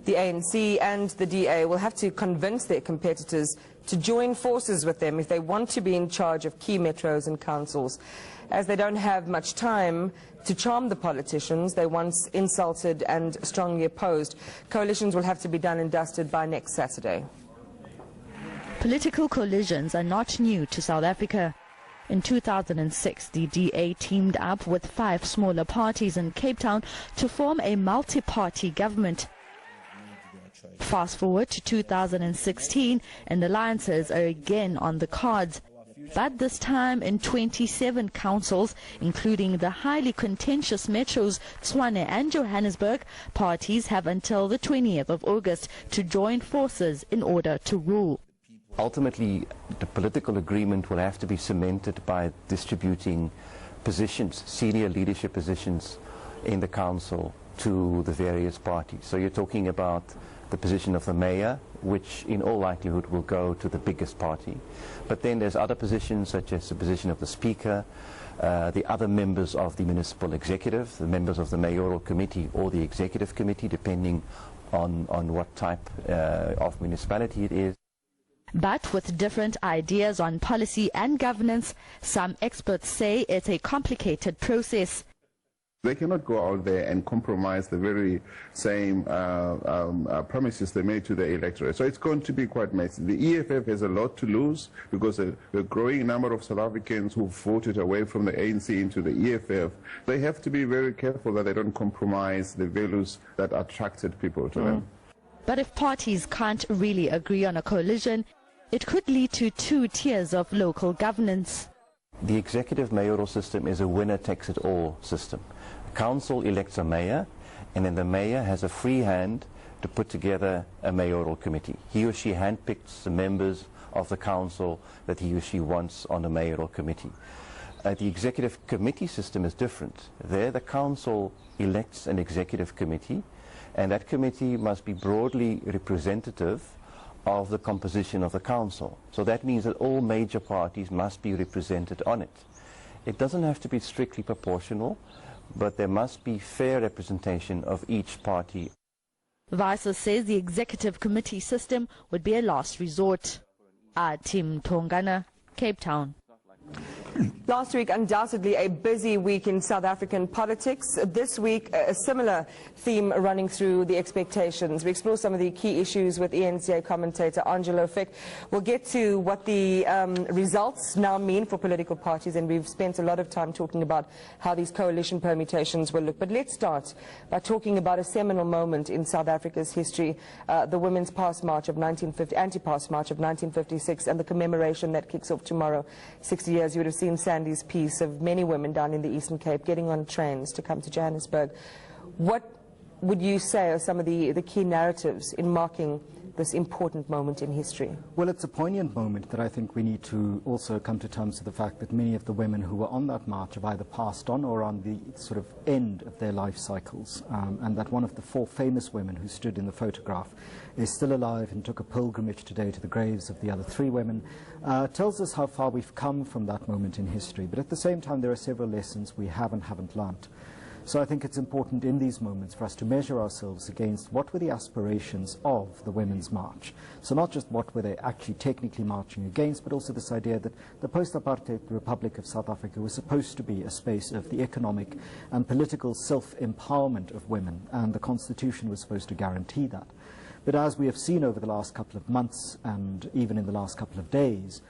The ANC and the DA will have to convince their competitors to join forces with them if they want to be in charge of key metros and councils. As they don't have much time to charm the politicians they once insulted and strongly opposed, coalitions will have to be done and dusted by next Saturday. Political collisions are not new to South Africa. In 2006, the DA teamed up with 5 smaller parties in Cape Town to form a multi-party government. Fast forward to 2016, and alliances are again on the cards. But this time in 27 councils, including the highly contentious metros Tshwane and Johannesburg, parties have until the 20th of August to join forces in order to rule. Ultimately, the political agreement will have to be cemented by distributing positions, senior leadership positions in the council to the various parties. So you're talking about the position of the mayor, which in all likelihood will go to the biggest party. But then there's other positions, such as the position of the speaker, the other members of the municipal executive, the members of the mayoral committee or the executive committee, depending on what type of municipality it is. But with different ideas on policy and governance, some experts say it's a complicated process. They cannot go out there and compromise the very same promises they made to the electorate. So it's going to be quite messy. The EFF has a lot to lose because the growing number of South Africans who voted away from the ANC into the EFF, they have to be very careful that they don't compromise the values that attracted people to them. But if parties can't really agree on a coalition, it could lead to 2 tiers of local governance. The executive mayoral system is a winner-takes-it-all system. The council elects a mayor, and then the mayor has a free hand to put together a mayoral committee. He or she handpicks the members of the council that he or she wants on the mayoral committee. The executive committee system is different. There the council elects an executive committee, and that committee must be broadly representative of the composition of the council. So that means that all major parties must be represented on it. It doesn't have to be strictly proportional, but there must be fair representation of each party. Visser says the executive committee system would be a last resort. Tim Tongana, Cape Town. Last week, undoubtedly a busy week in South African politics. This week, a similar theme running through the expectations. We explore some of the key issues with ENCA commentator Angelo Fick. We'll get to what the results now mean for political parties, and we've spent a lot of time talking about how these coalition permutations will look. But let's start by talking about a seminal moment in South Africa's history, the Women's Pass March of 1950, Anti-Pass March of 1956, and the commemoration that kicks off tomorrow. 60 years, you would have seen Sandy's piece of many women down in the Eastern Cape getting on trains to come to Johannesburg. What would you say are some of the key narratives in marking this important moment in history? Well, it's a poignant moment that I think we need to also come to terms with the fact that many of the women who were on that march have either passed on or on the sort of end of their life cycles, and that one of the 4 famous women who stood in the photograph is still alive and took a pilgrimage today to the graves of the other 3 women, tells us how far we've come from that moment in history. But at the same time, there are several lessons we haven't learnt. So I think it's important in these moments for us to measure ourselves against what were the aspirations of the Women's March. So not just what were they actually technically marching against, but also this idea that the post-apartheid Republic of South Africa was supposed to be a space of the economic and political self-empowerment of women, and the Constitution was supposed to guarantee that. But as we have seen over the last couple of months and even in the last couple of days,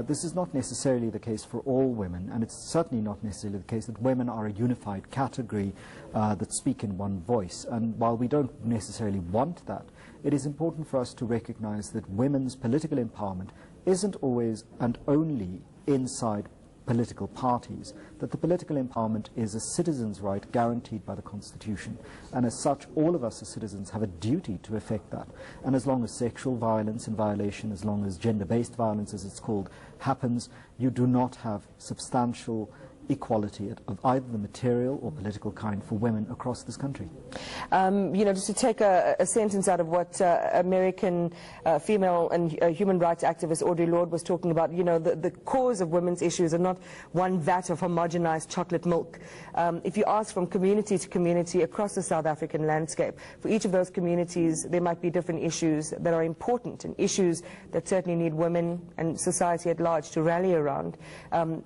this is not necessarily the case for all women, and it's certainly not necessarily the case that women are a unified category that speak in one voice. And while we don't necessarily want that, it is important for us to recognize that women's political empowerment isn't always and only inside political parties, that the political empowerment is a citizen's right guaranteed by the Constitution, and as such all of us as citizens have a duty to effect that. And as long as sexual violence and violation, as long as gender-based violence as it's called, happens, you do not have substantial equality of either the material or political kind for women across this country. You know, just to take a sentence out of what American female and human rights activist Audre Lorde was talking about, you know, the cause of women's issues are not one vat of homogenized chocolate milk. If you ask from community to community across the South African landscape, for each of those communities there might be different issues that are important and issues that certainly need women and society at large to rally around,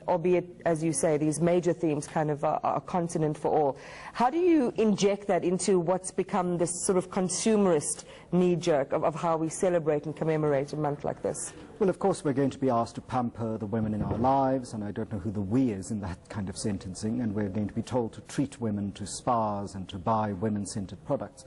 albeit, as you say, these major themes kind of are consonant for all. How do you inject that into what's become this sort of consumerist knee-jerk of how we celebrate and commemorate a month like this? Well, of course, we're going to be asked to pamper the women in our lives, and I don't know who the we is in that kind of sentencing, and we're going to be told to treat women to spas and to buy women-centered products.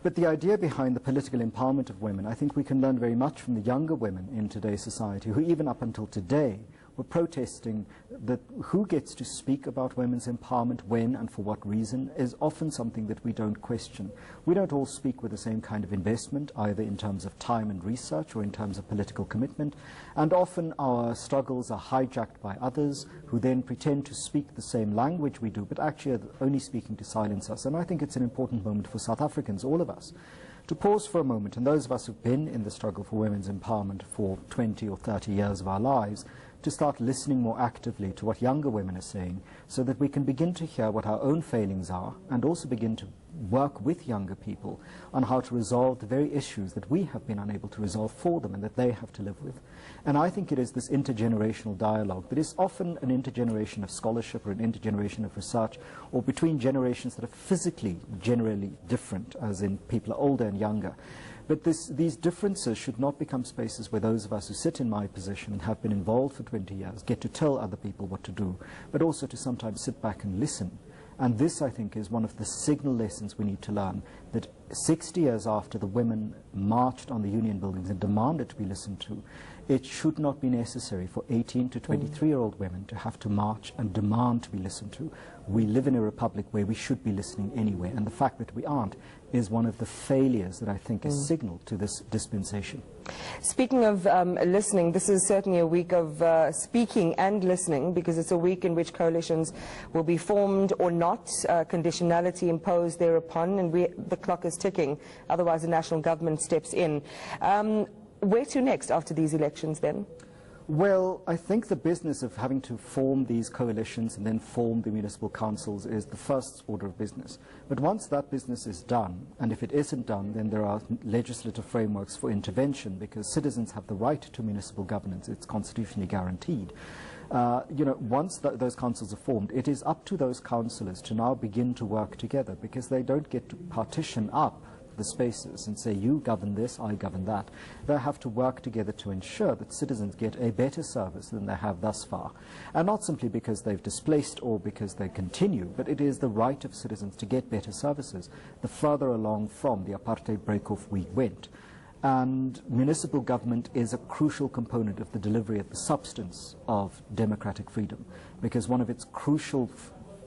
But the idea behind the political empowerment of women, I think we can learn very much from the younger women in today's society, who even up until today were protesting that who gets to speak about women's empowerment, when and for what reason, is often something that we don't question. We don't all speak with the same kind of investment, either in terms of time and research or in terms of political commitment, and often our struggles are hijacked by others who then pretend to speak the same language we do, but actually are only speaking to silence us. And I think it's an important moment for South Africans, all of us, to pause for a moment, and those of us who've been in the struggle for women's empowerment for 20 or 30 years of our lives, to start listening more actively to what younger women are saying, so that we can begin to hear what our own failings are and also begin to work with younger people on how to resolve the very issues that we have been unable to resolve for them and that they have to live with. And I think it is this intergenerational dialogue that is often an intergeneration of scholarship or an intergeneration of research, or between generations that are physically generally different, as in people are older and younger. But these differences should not become spaces where those of us who sit in my position and have been involved for 20 years get to tell other people what to do, but also to sometimes sit back and listen. And this, I think, is one of the signal lessons we need to learn, that 60 years after the women marched on the union buildings and demanded to be listened to, it should not be necessary for 18 to 23-year-old women to have to march and demand to be listened to. We live in a republic where we should be listening anyway, and the fact that we aren't is one of the failures that I think is signaled to this dispensation. Speaking of listening, this is certainly a week of speaking and listening, because it's a week in which coalitions will be formed or not, conditionality imposed thereupon, and the clock is ticking, otherwise the national government steps in. Where to next after these elections then? Well, I think the business of having to form these coalitions and then form the municipal councils is the first order of business. But once that business is done, and if it isn't done, then there are legislative frameworks for intervention, because citizens have the right to municipal governance. It's constitutionally guaranteed. You know, once those councils are formed, it is up to those councillors to now begin to work together, because they don't get to partition up the spaces and say, you govern this, I govern that. They have to work together to ensure that citizens get a better service than they have thus far. And not simply because they've displaced or because they continue, but it is the right of citizens to get better services the further along from the apartheid break-off we went. And municipal government is a crucial component of the delivery of the substance of democratic freedom, because one of its crucial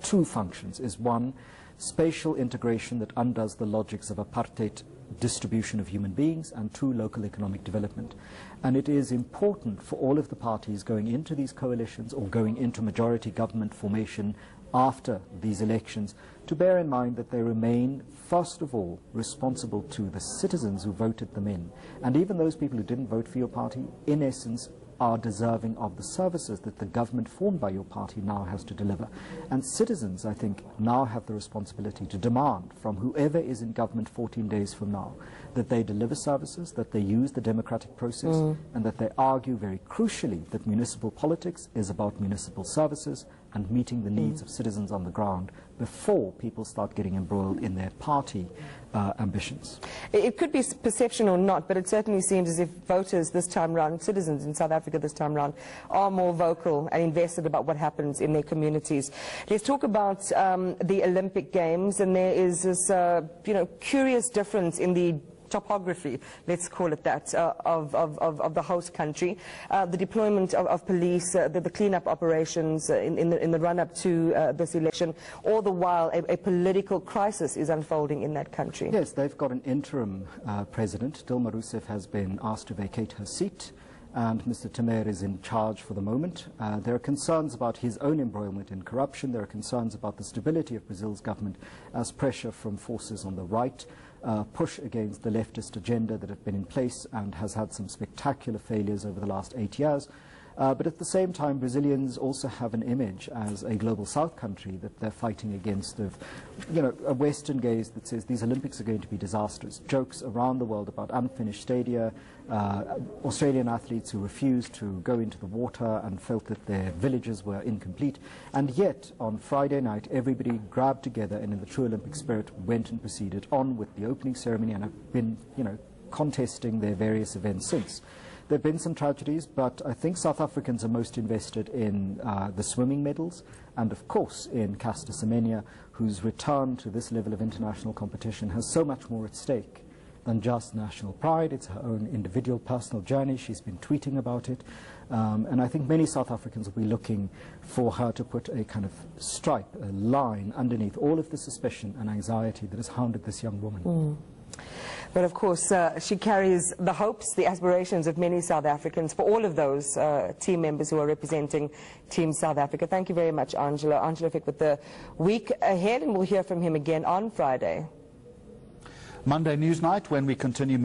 two functions is, one, spatial integration that undoes the logics of apartheid distribution of human beings, and two, local economic development. And it is important for all of the parties going into these coalitions or going into majority government formation after these elections to bear in mind that they remain, first of all, responsible to the citizens who voted them in. And even those people who didn't vote for your party, in essence, are deserving of the services that the government formed by your party now has to deliver. And citizens, I think, now have the responsibility to demand from whoever is in government 14 days from now that they deliver services, that they use the democratic process, and that they argue very crucially that municipal politics is about municipal services and meeting the needs of citizens on the ground before people start getting embroiled in their party ambitions. It could be perception or not, but it certainly seems as if voters this time round, citizens in South Africa this time round, are more vocal and invested about what happens in their communities. Let's talk about the Olympic Games, and there is this curious difference in the topography, let's call it that, of the host country. The deployment of police, the cleanup operations in the run-up to this election, all the while a political crisis is unfolding in that country. Yes, they've got an interim president. Dilma Rousseff has been asked to vacate her seat, and Mr. Tamer is in charge for the moment. There are concerns about his own embroilment in corruption. There are concerns about the stability of Brazil's government as pressure from forces on the right push against the leftist agenda that have been in place and has had some spectacular failures over the last 8 years. But at the same time, Brazilians also have an image as a global South country that they're fighting against of, a Western gaze that says these Olympics are going to be disastrous. Jokes around the world about unfinished stadia, Australian athletes who refused to go into the water and felt that their villages were incomplete. And yet, on Friday night, everybody grabbed together and in the true Olympic spirit went and proceeded on with the opening ceremony and have been, contesting their various events since. There have been some tragedies, but I think South Africans are most invested in the swimming medals and, of course, in Caster Semenya, whose return to this level of international competition has so much more at stake than just national pride. It's her own individual personal journey. She's been tweeting about it. And I think many South Africans will be looking for her to put a kind of stripe, a line underneath all of the suspicion and anxiety that has hounded this young woman. But of course, she carries the hopes, the aspirations of many South Africans, for all of those team members who are representing Team South Africa. Thank you very much, Angela. Angela Fick with the week ahead, and we'll hear from him again on Friday. Monday News Night, when we continue making